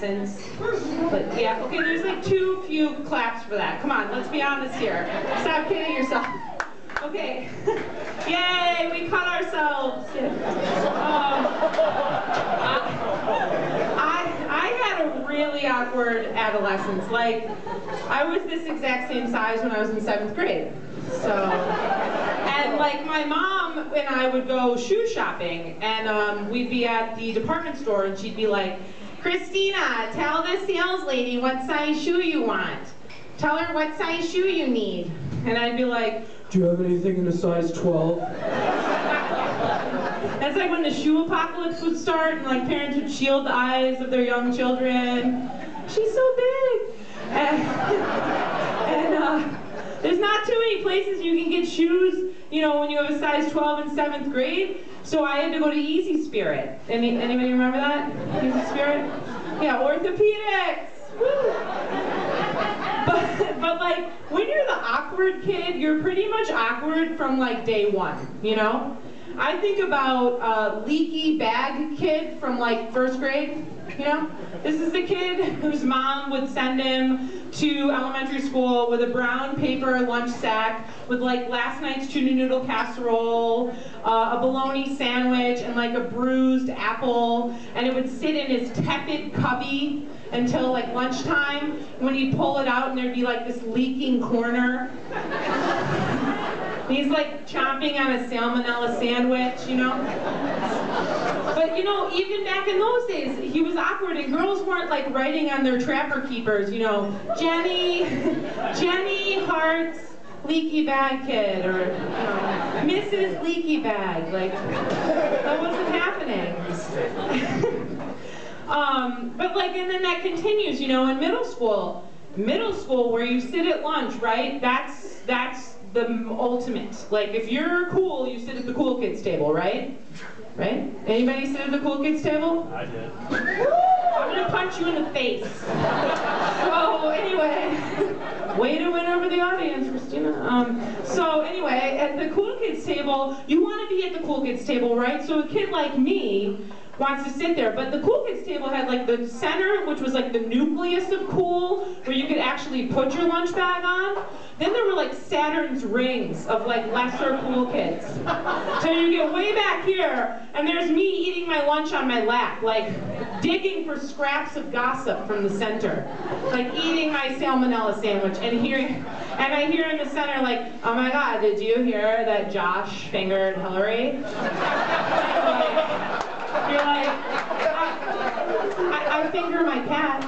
adolescence. But yeah, okay, there's like too few claps for that. Come on, let's be honest here. Stop kidding yourself. Okay. Yay, we caught ourselves. I had a really awkward adolescence. Like, I was this exact same size when I was in 7th grade. So, and like my mom and I would go shoe shopping, and we'd be at the department store, and she'd be like, Christina, tell the sales lady what size shoe you want. Tell her what size shoe you need. And I'd be like, do you have anything in a size 12? That's like when the shoe apocalypse would start, and like parents would shield the eyes of their young children. She's so big. And there's not too many places you can get shoes, you know, when you have a size 12 in 7th grade. So I had to go to Easy Spirit. Anybody remember that? Easy Spirit? Yeah, orthopedics. Woo. But like, when you're the awkward kid, you're pretty much awkward from like day one, you know? I think about leaky bag kid from like 1st grade, you know? This is the kid whose mom would send him to elementary school with a brown paper lunch sack with like last night's tuna noodle casserole, a bologna sandwich, and like a bruised apple, and it would sit in his tepid cubby until like lunchtime, when he'd pull it out and there'd be like this leaking corner. He's like chomping on a salmonella sandwich, you know? But you know, even back in those days, he was awkward, and girls weren't like writing on their trapper keepers, you know, Jenny Hart's leaky bag kid, or you know, Mrs. Leaky Bag. Like, that wasn't happening. But like, and then that continues, you know, in middle school where you sit at lunch, right? That's the ultimate. Like, if you're cool, you sit at the cool kids table, right? Right? Anybody sit at the cool kids table? I did. I'm gonna punch you in the face. So anyway, way to win over the audience, Christina. So anyway, at the cool kids table, you want to be at the cool kids table, right? So a kid like me wants to sit there, but the cool kids table had like the center, which was like the nucleus of cool, where you could actually put your lunch bag on. Then there were like Saturn's rings of like lesser cool kids. So you get way back here, and there's me eating my lunch on my lap, like digging for scraps of gossip from the center, like eating my salmonella sandwich, and I hear in the center like, oh my God, did you hear that Josh fingered Hillary? You're like, I finger my cat.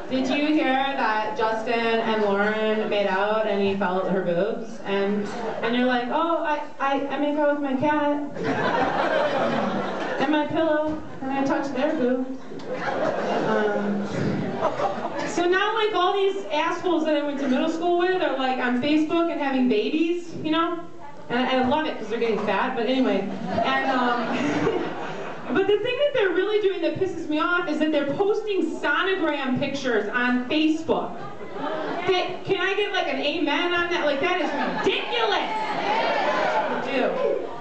Did you hear that Justin and Lauren made out and he felt her boobs? And you're like, oh, I made out with my cat and my pillow, and I touched their boobs. So now, like, all these assholes that I went to middle school with are like on Facebook and having babies, you know? And I love it because they're getting fat, but anyway. And but the thing that they're really doing that pisses me off is that they're posting sonogram pictures on Facebook. Can I get like an amen on that? Like, that is ridiculous. Dude.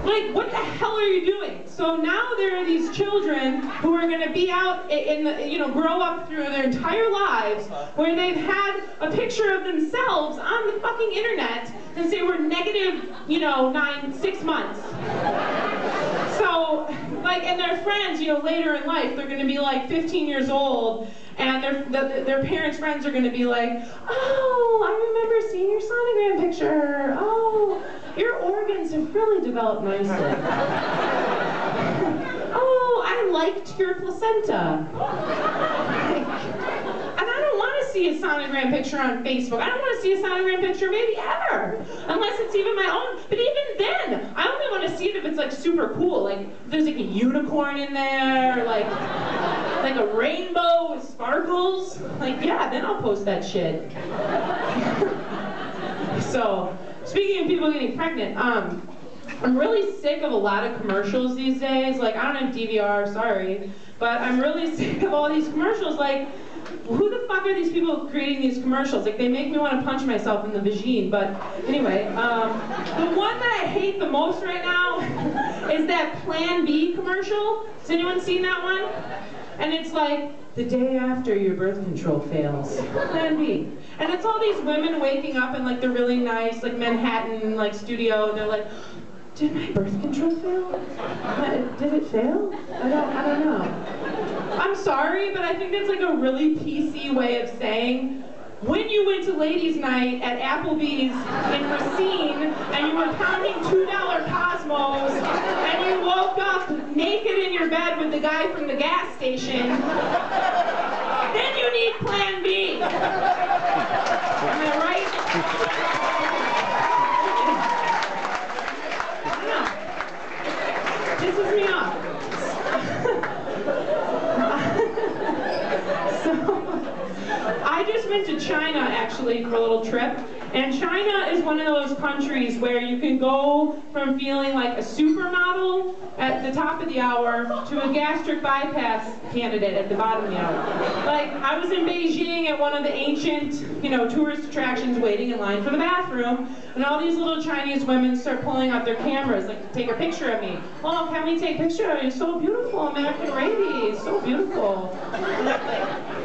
Like, what the hell are you doing? So now there are these children who are going to be out in the, you know, grow up through their entire lives where they've had a picture of themselves on the fucking internet since they were negative, you know, 6 months. So, like, and their friends, you know, later in life, they're going to be like 15 years old, and their parents' friends are going to be like, oh, I remember seeing your sonogram picture. Oh, your organs have really developed nicely. Oh, I liked your placenta. And I don't want to see a sonogram picture on Facebook. I don't want to see a sonogram picture maybe ever, unless it's even my own. But even then, I only want to see it if it's like super cool. Like there's like a unicorn in there, like a rainbow with sparkles. Like, yeah, then I'll post that shit. So, speaking of people getting pregnant, I'm really sick of a lot of commercials these days. Like, I don't have DVR, sorry, but I'm really sick of all these commercials. Like, who the fuck are these people creating these commercials? Like, they make me want to punch myself in the vagine. But anyway, the one that I hate the most right now is that Plan B commercial. Has anyone seen that one? And it's like, the day after your birth control fails, Plan B. And it's all these women waking up in like the really nice, like Manhattan, like studio, and they're like, did my birth control fail? Did it fail? I don't know. I'm sorry, but I think that's like a really PC way of saying, when you went to ladies' night at Applebee's in Racine, and you were pounding $2 Cosmos, and you woke up naked in your bed with the guy from the gas station, then you need Plan B. Am I right? Pisses me off. So, I just went to China actually for a little trip, and China is one of those countries where you can go from feeling like a supermodel at the top of the hour to a gastric bypass candidate at the bottom of the hour. Like, I was in Beijing at one of the ancient, tourist attractions waiting in line for the bathroom, and all these little Chinese women start pulling out their cameras, like, to take a picture of me. Oh, can we take a picture of you? So beautiful, American lady, so beautiful.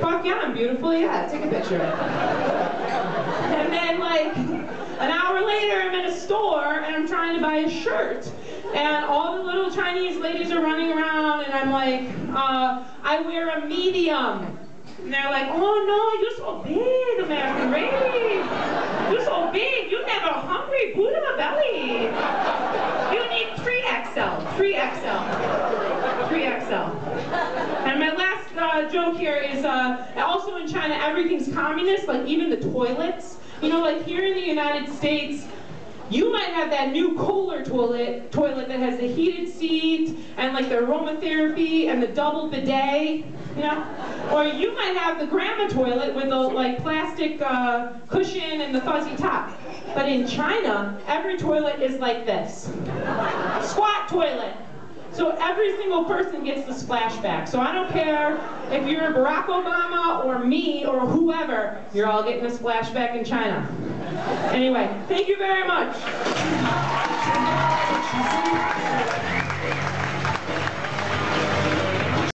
Fuck yeah, I'm beautiful, yeah, take a picture. And then, like, an hour later, I'm in a store, and I'm trying to buy a shirt. And all the little Chinese ladies are running around, and I'm like, I wear a medium. And they're like, oh no, you're so big, American lady. You're so big, you're never hungry, Buddha belly. You need 3XL, 3XL, 3XL. And my last joke here is, also in China, everything's communist, like even the toilets. Like here in the United States, you might have that new Kohler toilet that has the heated seat and like the aromatherapy and the double bidet, Or you might have the grandma toilet with the like plastic cushion and the fuzzy top. But in China, every toilet is like this. Squat toilet. So every single person gets the splashback. So I don't care if you're Barack Obama or me or whoever, you're all getting a splashback in China. Anyway, thank you very much.